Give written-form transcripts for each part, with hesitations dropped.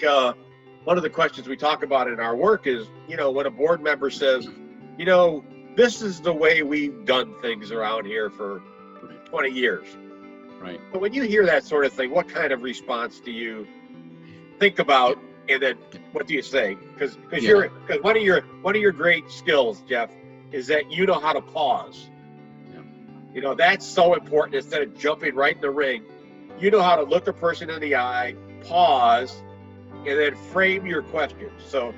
one of the questions we talk about in our work is, when a board member says, this is the way we've done things around here for 20 years. Right. But when you hear that sort of thing, what kind of response do you think about, and then what do you say? Because one of your great skills, Jeff, is that you know how to pause. Yeah. That's so important. Instead of jumping right in the ring, you know how to look a person in the eye, pause, and then frame your question. So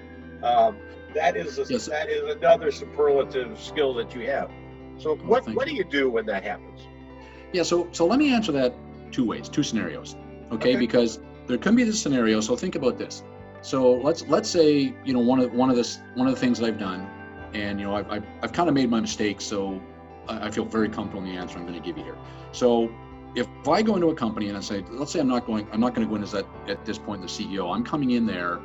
that is another superlative skill that you have. So what do you do when that happens? Yeah, so let me answer that two ways, two scenarios. Okay, because there can be this scenario. So think about this. So let's say one of the things that I've done, and I've kind of made my mistakes, so I feel very comfortable in the answer I'm going to give you here. So if I go into a company and I say, let's say I'm not going to go in as at this point the CEO. I'm coming in there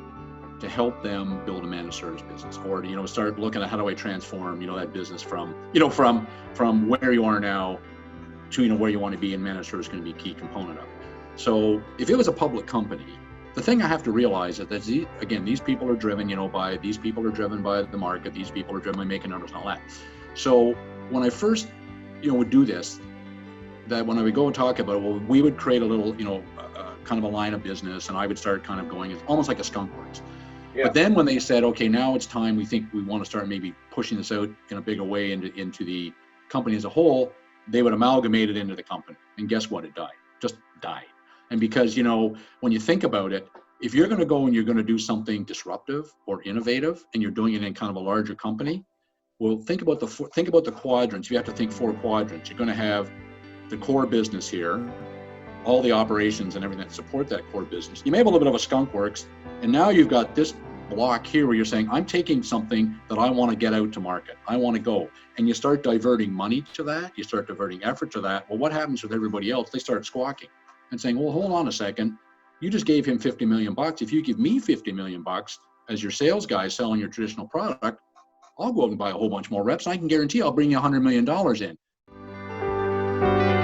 to help them build a managed service business, or to start looking at how do I transform that business from where you are now to where you want to be, and managed service is going to be a key component of it. So if it was a public company, the thing I have to realize is that these people are driven, by the market. These people are driven by making numbers and all that. So when I first, would do this, that when I would go and talk about it, well, we would create a little, kind of a line of business, and I would start kind of going, it's almost like a skunk works. Yeah. But then when they said, okay, now it's time, we think we want to start maybe pushing this out in a bigger way into the company as a whole, they would amalgamate it into the company. And guess what? It just died. And because, when you think about it, if you're going to go and you're going to do something disruptive or innovative, and you're doing it in kind of a larger company, well, think about the quadrants. You have to think 4 quadrants. You're going to have the core business here, all the operations and everything that support that core business. You may have a little bit of a skunk works, and now you've got this block here where you're saying, I'm taking something that I want to get out to market. I want to go. And you start diverting money to that. You start diverting effort to that. Well, what happens with everybody else? They start squawking and saying, well, hold on a second. You just gave him $50 million. If you give me $50 million as your sales guy selling your traditional product, I'll go out and buy a whole bunch more reps. And I can guarantee I'll bring you $100 million in.